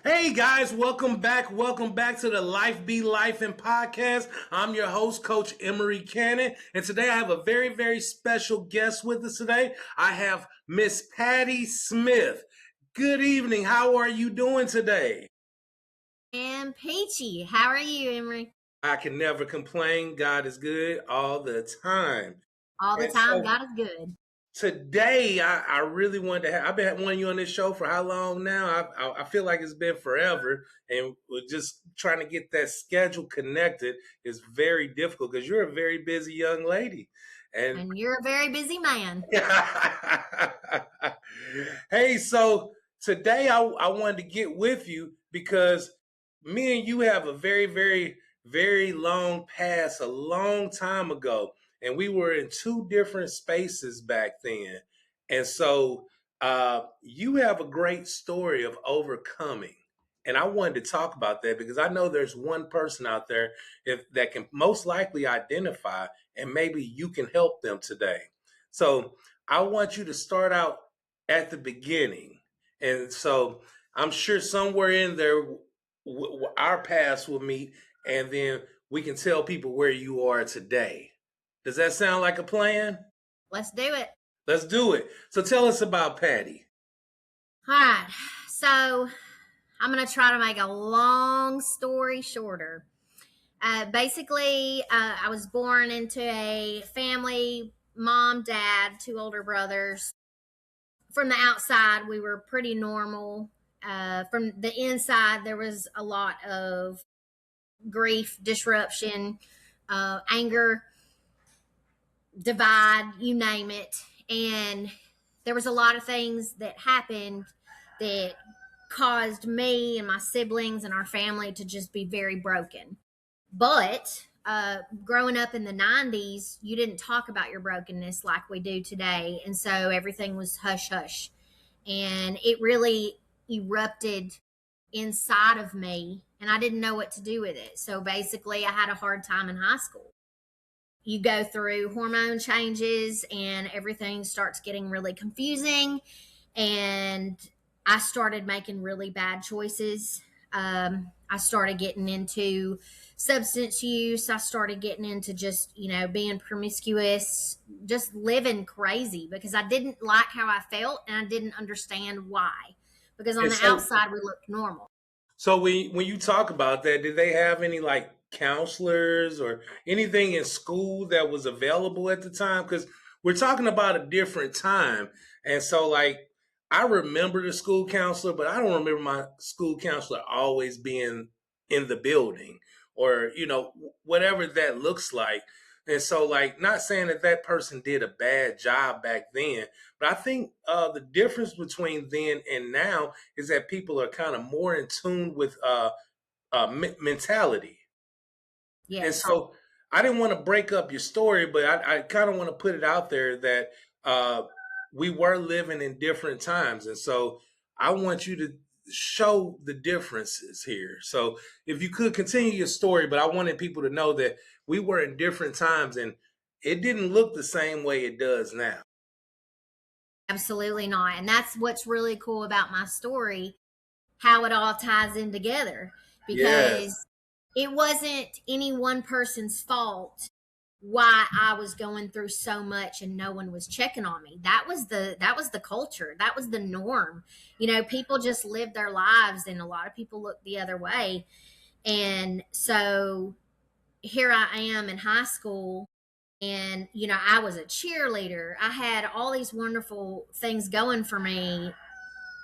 Hey guys, welcome back. Welcome back to the Life Be Life and podcast. I'm your host, Coach Emery Cannon, and today I have a very special guest with us today. I have Miss Patti Smith. Good evening. How are you doing today? And Peachy, how are you, Emery? I can never complain. God is good all the time. All the And time, so God is good. today, I really wanted to have. I've been wanting you on this show for how long now? I feel like it's been forever, and we're just trying to get that schedule connected is very difficult because you're a very busy young lady, and And you're a very busy man. hey, so today I wanted to get with you because me and you have a very long past, a long time ago, and we were in two different spaces back then. And so you have a great story of overcoming. And I wanted to talk about that because I know there's one person out there that can most likely identify, and maybe you can help them today. So I want you to start out at the beginning. And so I'm sure somewhere in there, our paths will meet, and then we can tell people where you are today. Does that sound like a plan? Let's do it. Let's do it. So tell us about Patti. All right. So I'm going to try to make a long story shorter. Basically, I was born into a family, mom, dad, two older brothers. From the outside, we were pretty normal. From the inside, there was a lot of grief, disruption, anger, divide, you name it. And there was a lot of things that happened that caused me and my siblings and our family to just be very broken. But growing up in the 90s, you didn't talk about your brokenness like we do today. And so everything was hush hush. And it really erupted inside of me, and I didn't know what to do with it. So basically, I had a hard time in high school. You go through hormone changes, and everything starts getting really confusing. And I started making really bad choices. I started getting into substance use. I started getting into just, being promiscuous, just living crazy because I didn't like how I felt and I didn't understand why. Because on And the so, outside, we looked normal. so when you talk about that, did they have any like counselors or anything in school that was available at the time? Because we're talking about a different time. And so, like, I remember the school counselor, but I don't remember my school counselor always being in the building or, whatever that looks like. And so, like, not saying that that person did a bad job back then, but I think the difference between then and now is that people are kind of more in tune with mentality. And Yes. so I didn't want to break up your story, but I kind of want to put it out there that uh, we were living in different times. And so I want you to show the differences here. So if you could continue your story, but I wanted people to know that we were in different times and it didn't look the same way it does now. Absolutely not. And that's what's really cool about my story, how it all ties in together. Yes. Because it wasn't any one person's fault why I was going through so much and no one was checking on me. That was the culture. That was the norm. People just lived their lives and a lot of people looked the other way. And so here I am in high school, and I was a cheerleader. I had all these wonderful things going for me,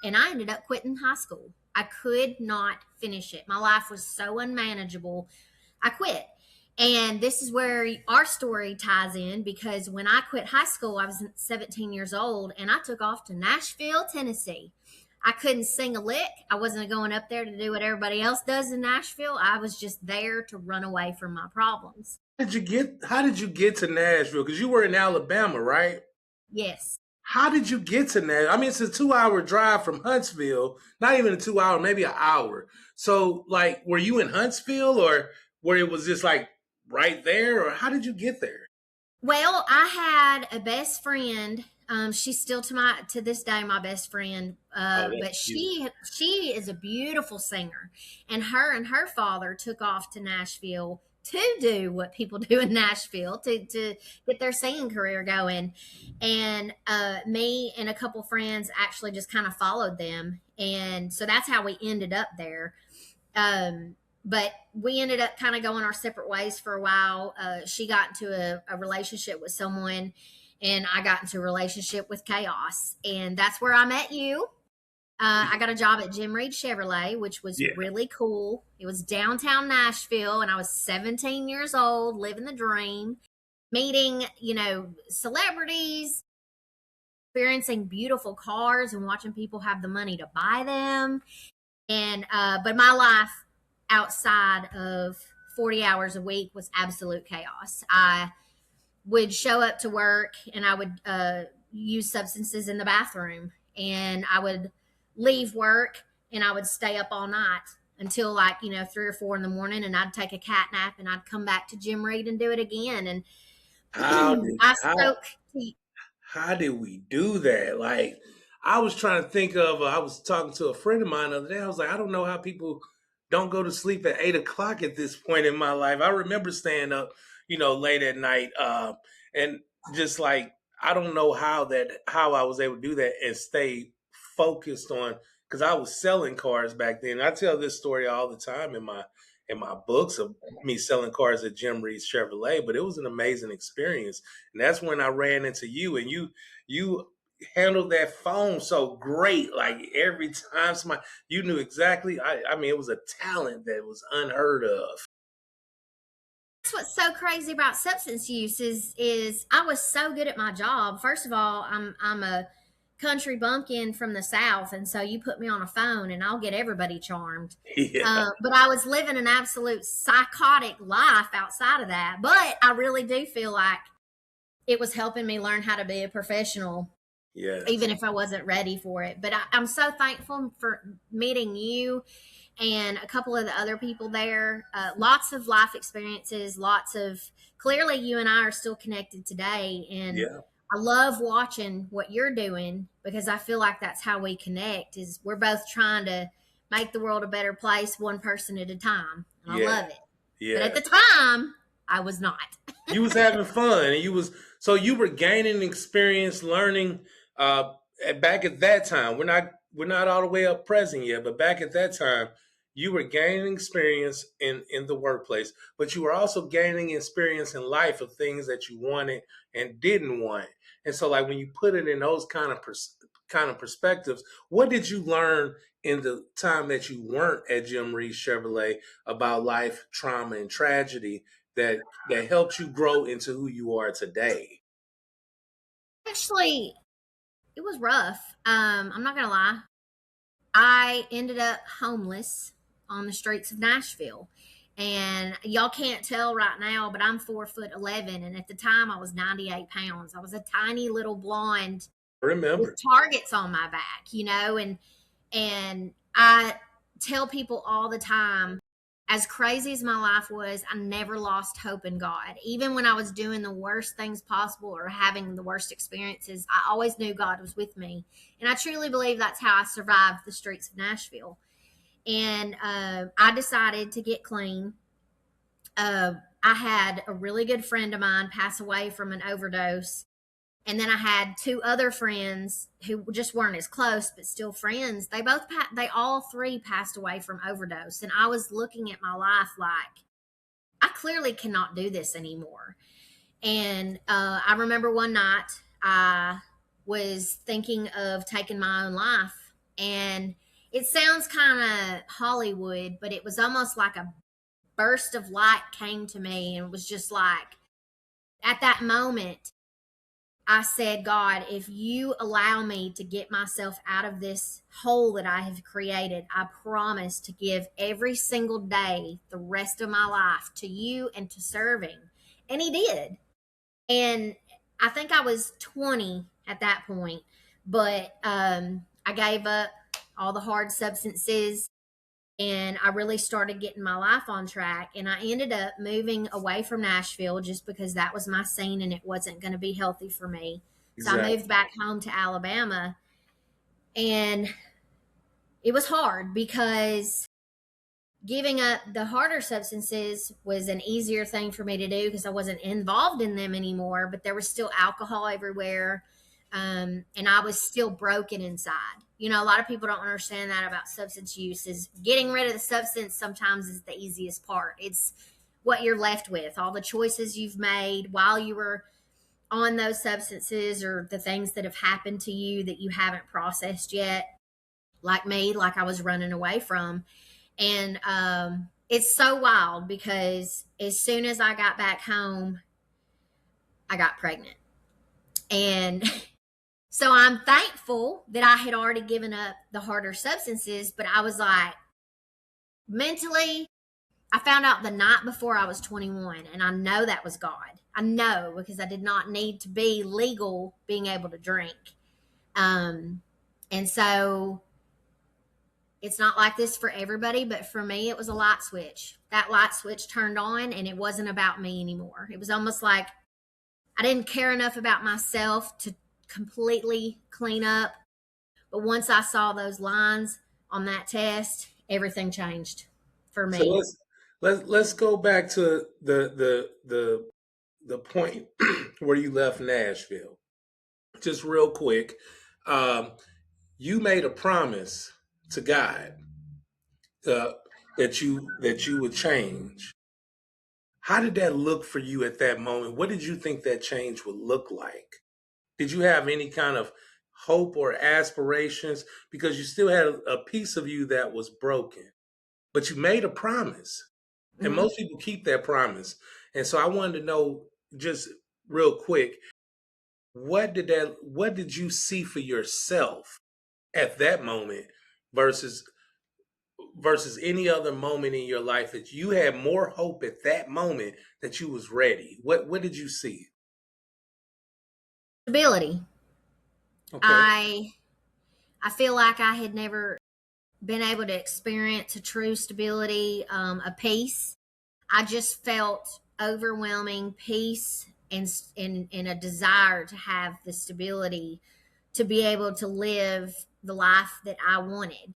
and I ended up quitting high school. I could not finish it. My life was so unmanageable. I quit. And this is where our story ties in because when I quit high school, I was 17 years old and I took off to Nashville, Tennessee. I couldn't sing a lick. I wasn't going up there to do what everybody else does in Nashville. I was just there to run away from my problems. How did you get to Nashville? Because you were in Alabama, right? Yes. How did you get to Nashville? I mean, it's a 2 hour drive from Huntsville, not even a 2 hour, maybe an hour. So, like, were you in Huntsville or where it was just like right there, or how did you get there? Well, I had a best friend She's still to this day my best friend. Oh, But that's beautiful. she is a beautiful singer, and her father took off to Nashville to do what people do in Nashville to get their singing career going. And me and a couple friends actually just kind of followed them, and so that's how we ended up there. Um, but we ended up kind of going our separate ways for a while. She got into a relationship with someone, and I got into a relationship with chaos, and that's where I met you. I got a job at Jim Reed Chevrolet, which was Yeah. really cool. It was downtown Nashville, and I was 17 years old, living the dream, meeting, celebrities, experiencing beautiful cars, and watching people have the money to buy them. And but my life outside of 40 hours a week was absolute chaos. I would show up to work, and I would use substances in the bathroom, and I would leave work, and I would stay up all night until, like, 3 or 4 in the morning, and I'd take a cat nap, and I'd come back to Jim Reed and do it again. And How did I how spoke to how did we do that? Like, I was trying to think of. I was talking to a friend of mine the other day. I was like, I don't know how people don't go to sleep at 8 o'clock at this point in my life. I remember staying up, late at night, and just like I don't know how I was able to do that and stay focused on, because I was selling cars back then. I tell this story all the time in my books of me selling cars at Jim Reed's Chevrolet, but it was an amazing experience. And that's when I ran into you, and you handled that phone so great. Like every time somebody, you knew exactly. I mean, it was a talent that was unheard of. That's what's so crazy about substance use is I was so good at my job. First of all, I'm a country bumpkin from the South, and so you put me on a phone and I'll get everybody charmed. Yeah, But I was living an absolute psychotic life outside of that. But I really do feel like it was helping me learn how to be a professional, yes, even if I wasn't ready for it. But I'm so thankful for meeting you and a couple of the other people there. Lots of life experiences, lots of, clearly, you and I are still connected today. And yeah, I love watching what you're doing, because I feel like that's how we connect, is we're both trying to make the world a better place, one person at a time. And I yeah, love it. But at yeah. the time, I was not. You was having fun, and you were gaining experience, learning. Uh, Back at that time, we're not all the way up present yet, but back at that time, you were gaining experience in the workplace, but you were also gaining experience in life of things that you wanted and didn't want. And so, like when you put it in those kind of perspectives, what did you learn in the time that you weren't at Jim Reed Chevrolet about life, trauma, and tragedy that helps you grow into who you are today? Actually, it was rough. I'm not going to lie. I ended up homeless on the streets of Nashville. And y'all can't tell right now, but I'm 4'11", and at the time I was 98 pounds. I was a tiny little blonde with Remember. targets on my back, and I tell people all the time, as crazy as my life was, I never lost hope in God. Even when I was doing the worst things possible or having the worst experiences, I always knew God was with me. And I truly believe that's how I survived the streets of Nashville. And I decided to get clean. I had a really good friend of mine pass away from an overdose, and then I had two other friends who just weren't as close, but still friends. They all three passed away from overdose, and I was looking at my life like, I clearly cannot do this anymore. And I remember one night I was thinking of taking my own life, and it sounds kind of Hollywood, but it was almost like a burst of light came to me, and it was just like, at that moment, I said, God, if you allow me to get myself out of this hole that I have created, I promise to give every single day, the rest of my life, to you and to serving. And he did. And I think I was 20 at that point, but I gave up all the hard substances, and I really started getting my life on track. And I ended up moving away from Nashville just because that was my scene and it wasn't going to be healthy for me. So I Exactly. moved back home to Alabama, and it was hard because giving up the harder substances was an easier thing for me to do because I wasn't involved in them anymore, but there was still alcohol everywhere. And I was still broken inside. You know, a lot of people don't understand that about substance use is getting rid of the substance sometimes is the easiest part. It's what you're left with, all the choices you've made while you were on those substances or the things that have happened to you that you haven't processed yet, like me, like I was running away from. And it's so wild because as soon as I got back home, I got pregnant. And so I'm thankful that I had already given up the harder substances, but I was like, mentally, I found out the night before I was 21, and I know that was God. I know because I did not need to be legal being able to drink. Um, and so it's not like this for everybody, but for me, it was a light switch. That light switch turned on, and it wasn't about me anymore. It was almost like I didn't care enough about myself to completely clean up. But once I saw those lines on that test, everything changed for So me. let's go back to the point where you left Nashville. Just real quick, um, you made a promise to God uh, that you would change. How did that look for you at that moment? What did you think that change would look like? Did you have any kind of hope or aspirations? Because you still had a piece of you that was broken, but you made a promise. And Mhm. most people keep that promise. And so I wanted to know just real quick, what did you see for yourself at that moment versus any other moment in your life that you had more hope at that moment that you was ready? What did you see? Stability. Okay. I I feel like I had never been able to experience a true stability, a peace. I just felt overwhelming peace and a desire to have the stability to be able to live the life that I wanted.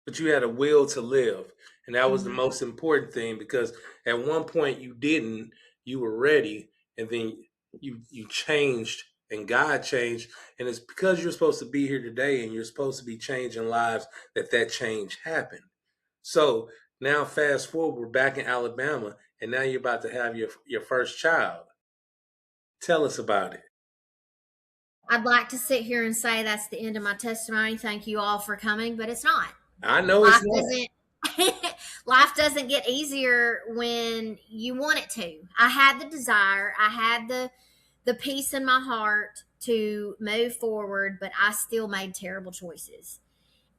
But you had a will to live, and that was the Mhm. most important thing, because at one point you didn't, you were ready, and then you changed, and God changed, and it's because you're supposed to be here today and you're supposed to be changing lives that that change happened. So now fast forward, we're back in Alabama, and now you're about to have your first child. Tell us about it. I'd like to sit here and say that's the end of my testimony. Thank you all for coming, but it's not. I know it's Life not. doesn't life doesn't get easier when you want it to. I had the desire, I had the peace in my heart to move forward, but I still made terrible choices.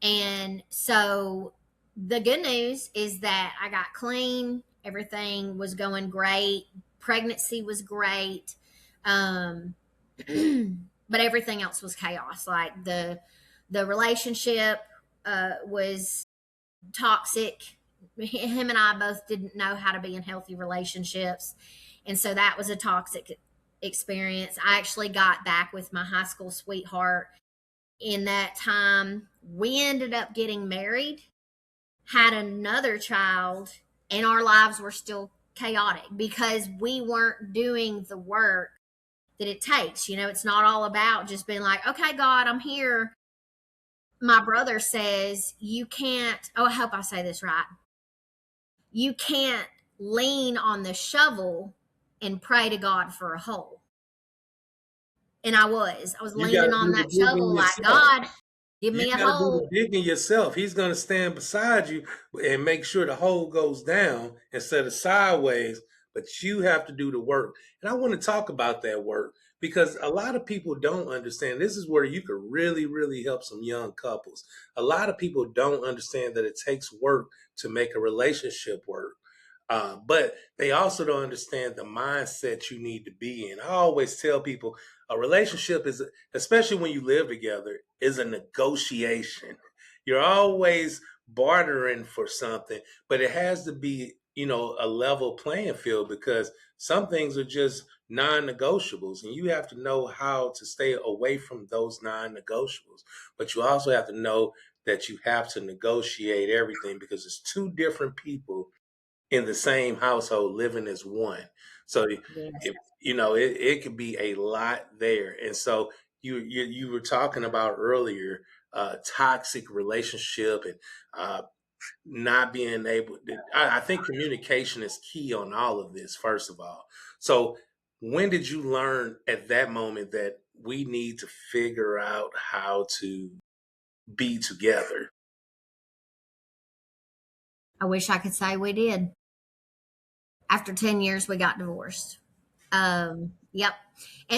And so the good news is that I got clean, everything was going great, pregnancy was great. Um but everything else was chaos. Like the relationship was toxic. Him and I both didn't know how to be in healthy relationships. And so that was a toxic experience. I actually got back with my high school sweetheart in that time. We ended up getting married, had another child, and our lives were still chaotic because we weren't doing the work that it takes. You know, it's not all about just being like, okay, God, I'm here. My brother says you can't, oh, I hope I say this right. You can't lean on the shovel and pray to God for a hole. And I was You got leaning to on do the that digging shovel like, yourself. God, give You me a got to do the hole. digging yourself. He's going to stand beside you and make sure the hole goes down instead of sideways. But you have to do the work. And I want to talk about that work because a lot of people don't understand. This is where you could really, really help some young couples. A lot of people don't understand that it takes work to make a relationship work. But they also don't understand the mindset you need to be in. I always tell people a relationship is, especially when you live together, is a negotiation. You're always bartering for something, but it has to be a level playing field, because some things are just non-negotiables, and you have to know how to stay away from those non-negotiables. But you also have to know that you have to negotiate everything, because it's two different people in the same household living as one. So Yes. if it could be a lot there. And so you were talking about earlier, toxic relationship, and not being able to, I think communication is key on all of this, first of all. So when did you learn at that moment that we need to figure out how to be together? I wish I could say we did. After 10 years, we got divorced. Yep.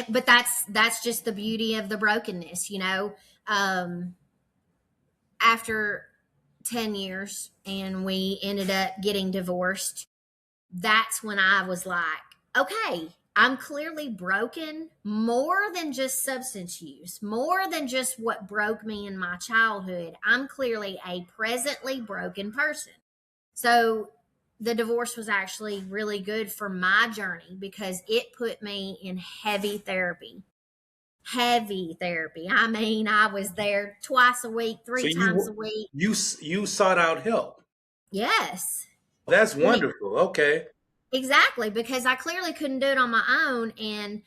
But that's just the beauty of the brokenness, you know. Um, After 10 years and we ended up getting divorced, that's when I was like, okay, I'm clearly broken, more than just substance use, more than just what broke me in my childhood. I'm clearly a presently broken person. So the divorce was actually really good for my journey because it put me in heavy therapy. Heavy therapy. I mean, I was there twice a week, So three times a week. you sought out help. Yes. That's Me, wonderful. Okay. exactly, because I clearly couldn't do it on my own. And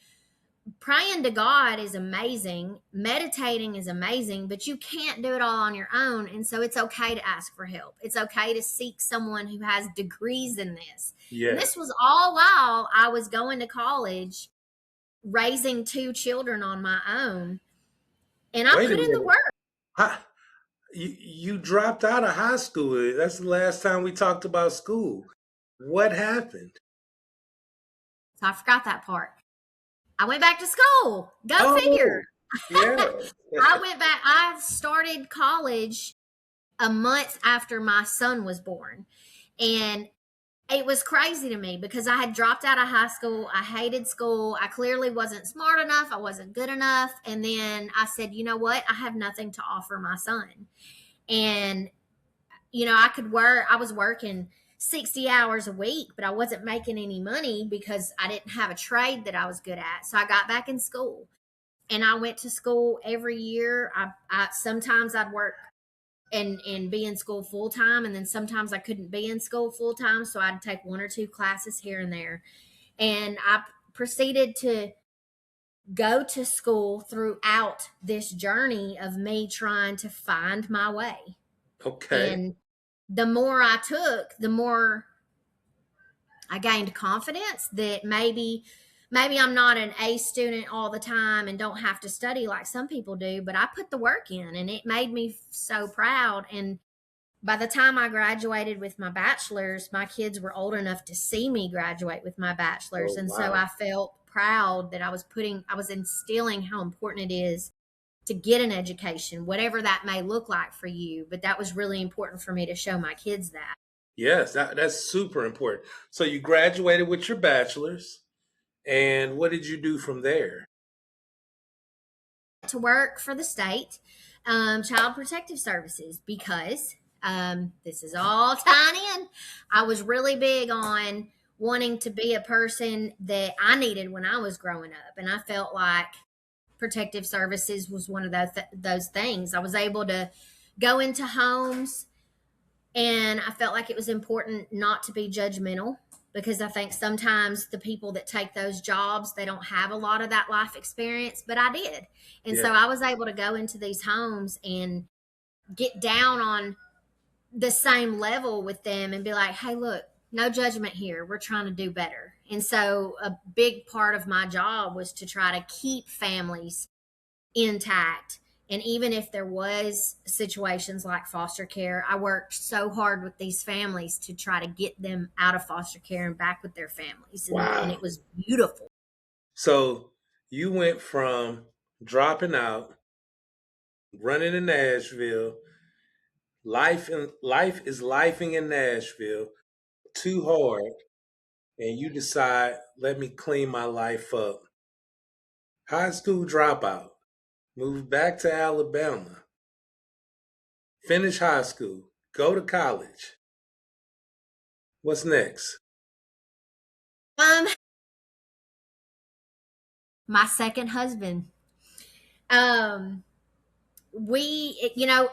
praying to God is amazing, meditating is amazing, but you can't do it all on your own. And so it's okay to ask for help. It's okay to seek someone who has degrees in this. And Yes. this was all while I was going to college, raising two children on my own. And I Wait a put in the minute. work. Huh? You dropped out of high school. That's the last time we talked about school. What happened? So I forgot that part. I went back to school. Go figure. Oh, yeah. I went back. I started college a month after my son was born. And it was crazy to me because I had dropped out of high school. I hated school. I clearly wasn't smart enough. I wasn't good enough. And then I said, you know what? I have nothing to offer my son. And, I could work, I was working 60 hours a week, but I wasn't making any money because I didn't have a trade that I was good at. So I got back in school and I went to school every year. I sometimes I'd work and be in school full time, and then sometimes I couldn't be in school full time, so I'd take one or two classes here and there. And I proceeded to go to school throughout this journey of me trying to find my way. Okay. And the more I took, the more I gained confidence that maybe I'm not an A student all the time and don't have to study like some people do, but I put the work in and it made me so proud. And by the time I graduated with my bachelor's, my kids were old enough to see me graduate with my bachelor's. Oh, And so wow. I felt proud that I was instilling how important it is to get an education, whatever that may look like for you. But that was really important for me to show my kids that. Yes, that's super important. So you graduated with your bachelor's, and what did you do from there? To work for the state, Child Protective Services, because this is all tying in. I was really big on wanting to be a person that I needed when I was growing up, and I felt like protective services was one of those things. I was able to go into homes, and I felt like it was important not to be judgmental because I think sometimes the people that take those jobs, they don't have a lot of that life experience, but I did. And Yeah. so I was able to go into these homes and get down on the same level with them and be like, hey, look, no judgment here. We're trying to do better. And so a big part of my job was to try to keep families intact. And even if there was situations like foster care, I worked so hard with these families to try to get them out of foster care and back with their families. And it Wow. was beautiful. So you went from dropping out, running in Nashville, life is lifing in Nashville, too hard, and you decide, let me clean my life up. High school dropout, move back to Alabama, finish high school, go to college. What's next? Um, my second husband. Um,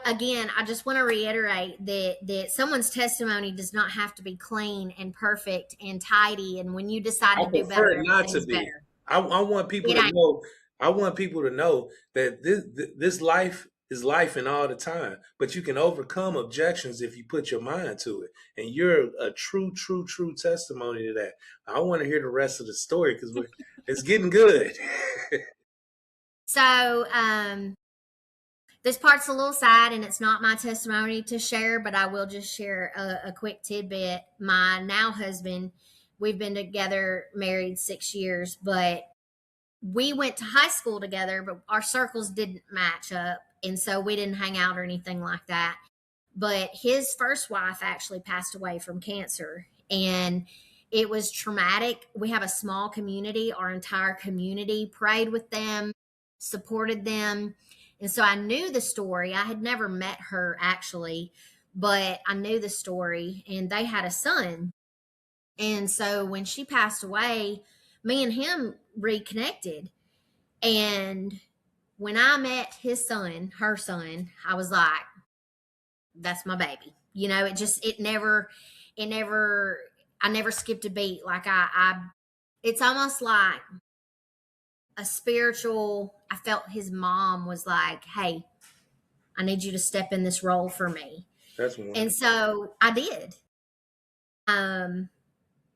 again, I just want to reiterate that someone's testimony does not have to be clean and perfect and tidy. And when you decide I to do better, prefer it not to everything's be. better. I want people It to ain't. know. I want people to know that this life is life and all the time. But you can overcome objections if you put your mind to it. And you're a true, true, true testimony to that. I want to hear the rest of the story because it's getting good. So, this part's a little sad and it's not my testimony to share, but I will just share a quick tidbit. My now husband, we've been together, married 6 years, but we went to high school together, but our circles didn't match up. And so we didn't hang out or anything like that. But his first wife actually passed away from cancer. And it was traumatic. We have a small community. Our entire community prayed with them, supported them. And so I knew the story. I had never met her actually, but I knew the story. And they had a son. And so when she passed away, me and him reconnected. And when I met his son, her son, I was like, that's my baby. It never, I never skipped a beat. Like it's almost like a spiritual, I felt his mom was like, hey, I need you to step in this role for me. That's And wonderful. so I did. Um,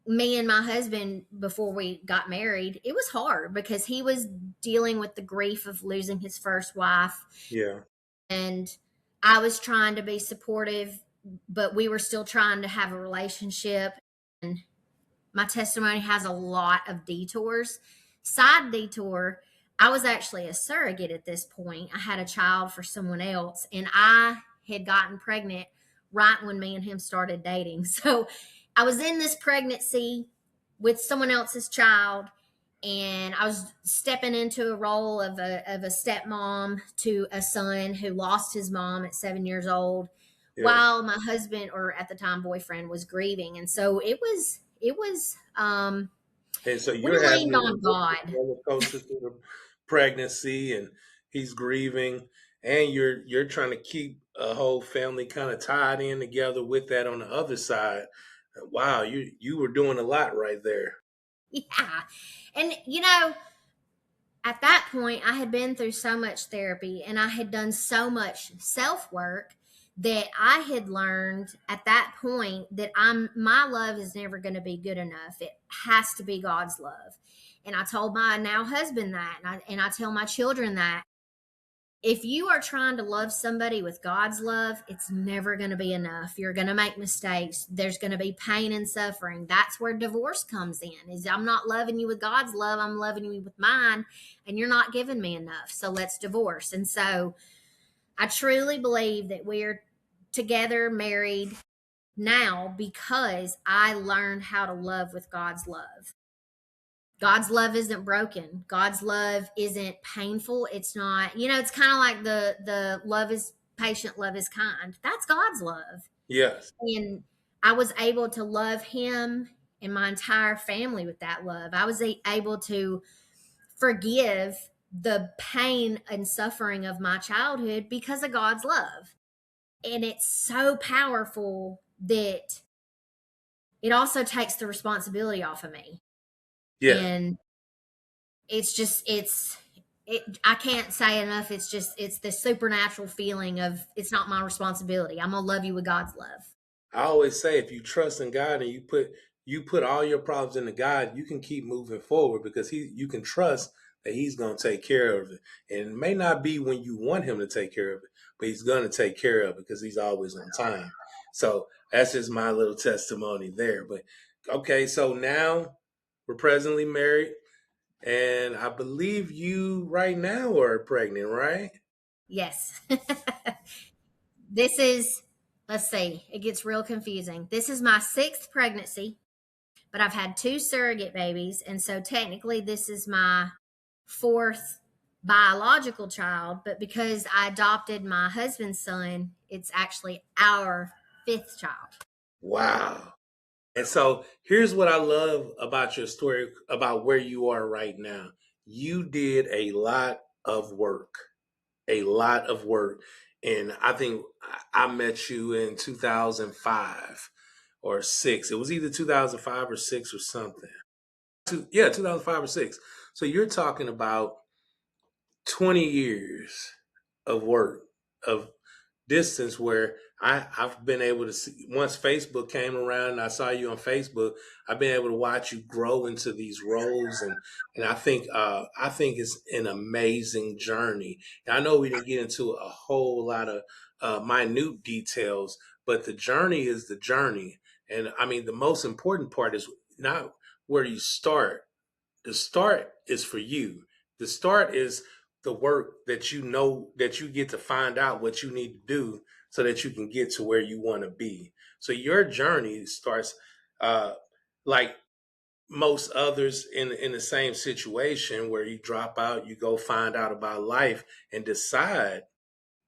Me and my husband, before we got married, it was hard because he was dealing with the grief of losing his first wife, Yeah. and I was trying to be supportive, but we were still trying to have a relationship. And my testimony has a lot of detours. Side detour, I was actually a surrogate at this point. I had a child for someone else, and I had gotten pregnant right when me and him started dating. So I was in this pregnancy with someone else's child, and I was stepping into a role of a stepmom to a son who lost his mom at 7 years old, Yeah. while my husband, or at the time boyfriend, was grieving. And so And so we you're having leaned an on emotional God. roller coaster through the pregnancy, and he's grieving, and you're trying to keep a whole family kind of tied in together with that on the other side. Wow, you were doing a lot right there. Yeah. And at that point, I had been through so much therapy and I had done so much self work that I had learned at that point that my love is never going to be good enough. It has to be God's love. And I told my now husband that, and I tell my children that if you are trying to love somebody with God's love, it's never going to be enough. You're going to make mistakes. There's going to be pain and suffering. That's where divorce comes in. Is I'm not loving you with God's love, I'm loving you with mine, and you're not giving me enough. So let's divorce. And so I truly believe that we're together, married now because I learned how to love with God's love. God's love isn't broken. God's love isn't painful. It's not, it's kind of like the love is patient, love is kind. That's God's love. Yes. And I was able to love him and my entire family with that love. I was able to forgive the pain and suffering of my childhood because of God's love. And it's so powerful that it also takes the responsibility off of me. Yeah. And it's just I can't say enough. It's the supernatural feeling of it's not my responsibility. I'm gonna love you with God's love. I always say if you trust in God and you put all your problems into God, you can keep moving forward because you can trust that he's going to take care of it. And it may not be when you want him to take care of it, but he's going to take care of it because he's always on time. So that's just my little testimony there. But okay, so now we're presently married, and I believe you right now are pregnant, right? Yes. This is, let's see, it gets real confusing. This is my sixth pregnancy, but I've had two surrogate babies. And so technically, this is my fourth biological child. But because I adopted my husband's son, it's actually our fifth child. Wow. And so here's what I love about your story about where you are right now. You did a lot of work, a lot of work. And I think I met you in 2005 or six. It was either 2005 or six or something. Yeah, 2005 or six. So you're talking about 20 years of work, of distance where I've been able to see once Facebook came around and I saw you on Facebook, I've been able to watch you grow into these roles and I think it's an amazing journey. And I know we didn't get into a whole lot of minute details, but the journey is the journey. And I mean the most important part is not where you start. The start is for you. The start is the work that you know that you get to find out what you need to do so that you can get to where you want to be. So your journey starts uh, like most others in the same situation where you drop out, you go find out about life and decide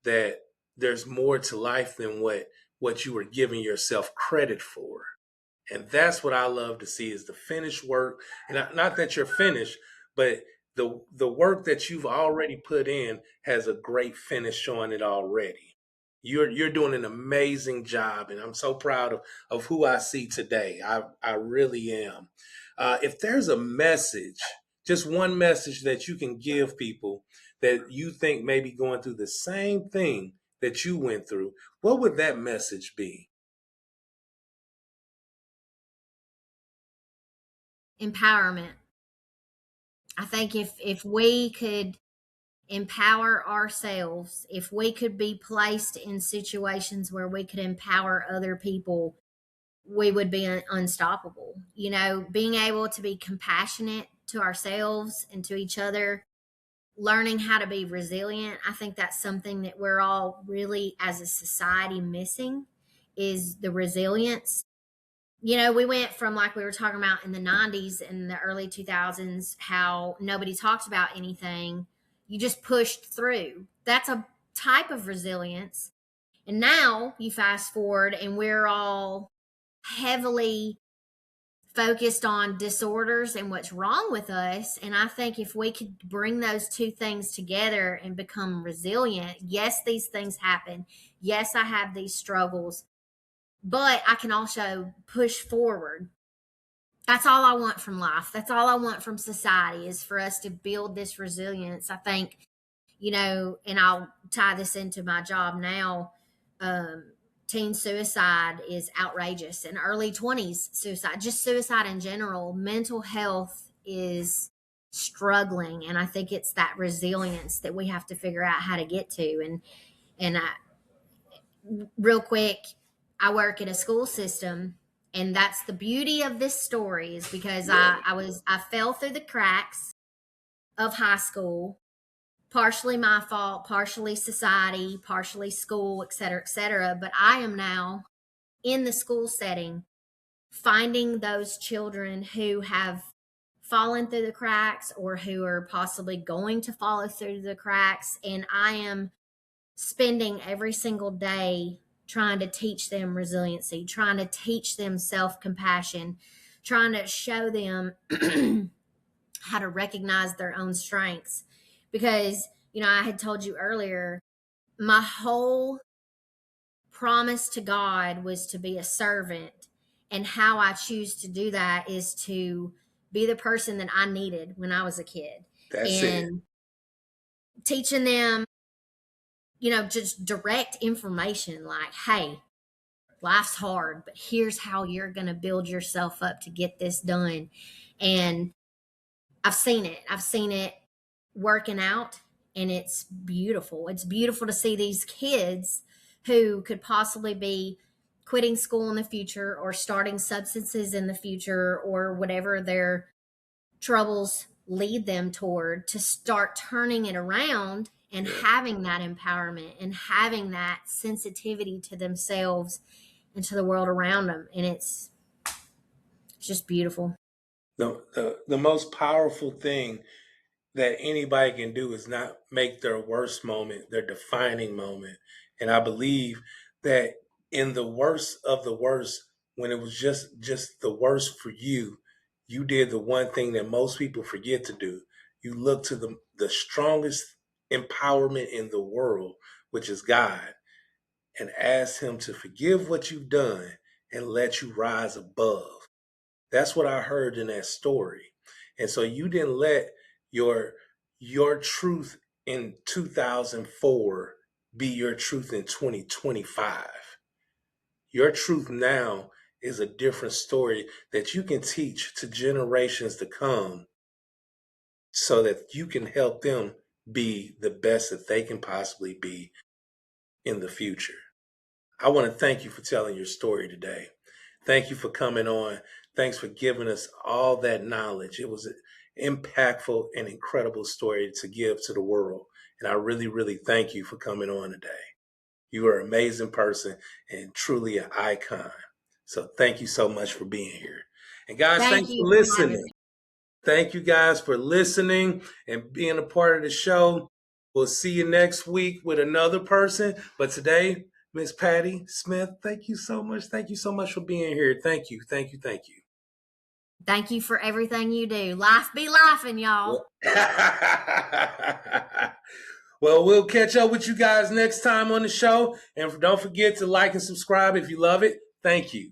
that there's more to life than what you were giving yourself credit for. And that's what I love to see is the finished work. And not that you're finished, but the work that you've already put in has a great finish on it already. You're doing an amazing job, and I'm so proud of who I see today. I really am. If there's a message, just one message that you can give people that you think may be going through the same thing that you went through, what would that message be? Empowerment. I think if we could empower ourselves, if we could be placed in situations where we could empower other people, we would be unstoppable. You know, being able to be compassionate to ourselves and to each other, learning how to be resilient. I think that's something that we're all really as a society missing is the resilience. You know, we went from like we were talking about in the 90s and the early 2000s how nobody talked about anything. You just pushed through. That's a type of resilience. And now you fast forward and we're all heavily focused on disorders and what's wrong with us. And I think if we could bring those two things together and become resilient, yes, these things happen. Yes, I have these struggles, but I can also push forward. That's all I want from life. That's all I want from society is for us to build this resilience. I think, you know, and I'll tie this into my job now. Um, Teen suicide is outrageous, and early 20s suicide, just suicide in general, mental health is struggling. And I think it's that resilience that we have to figure out how to get to. And real quick, I work in a school system, and that's the beauty of this story is because I fell through the cracks of high school, partially my fault, partially society, partially school, et cetera, et cetera. But I am now in the school setting finding those children who have fallen through the cracks or who are possibly going to follow through the cracks, and I am spending every single day trying to teach them resiliency, trying to teach them self compassion, trying to show them how to recognize their own strengths. Because, you know, I had told you earlier, my whole promise to God was to be a servant. And how I choose to do that is to be the person that I needed when I was a kid. That's it. And teaching them, you know, just direct information like, hey, life's hard, but here's how you're going to build yourself up to get this done. And I've seen it. I've seen it working out, and it's beautiful. It's beautiful to see these kids who could possibly be quitting school in the future or starting substances in the future or whatever their troubles lead them toward to start turning it around and having that empowerment and having that sensitivity to themselves and to the world around them. And it's just beautiful. The most powerful thing that anybody can do is not make their worst moment their defining moment. And I believe that in the worst of the worst, when it was just the worst for you, you did the one thing that most people forget to do. You look to the strongest empowerment in the world, which is God, and ask him to forgive what you've done and let you rise above. That's what I heard in that story. And so you didn't let your truth in 2004 be your truth in 2025. Your truth now is a different story that you can teach to generations to come so that you can help them be the best that they can possibly be in the future. I want to thank you for telling your story today. Thank you for coming on. Thanks for giving us all that knowledge. It was an impactful and incredible story to give to the world. And I really, really thank you for coming on today. You are an amazing person and truly an icon. So thank you so much for being here. And guys, Thank thanks for you for having listening. me. Thank you guys for listening and being a part of the show. We'll see you next week with another person. But today, Miss Patti Smith, thank you so much. Thank you so much for being here. Thank you. Thank you. Thank you. Thank you for everything you do. Life be laughing, y'all. Well, we'll catch up with you guys next time on the show. And don't forget to like and subscribe if you love it. Thank you.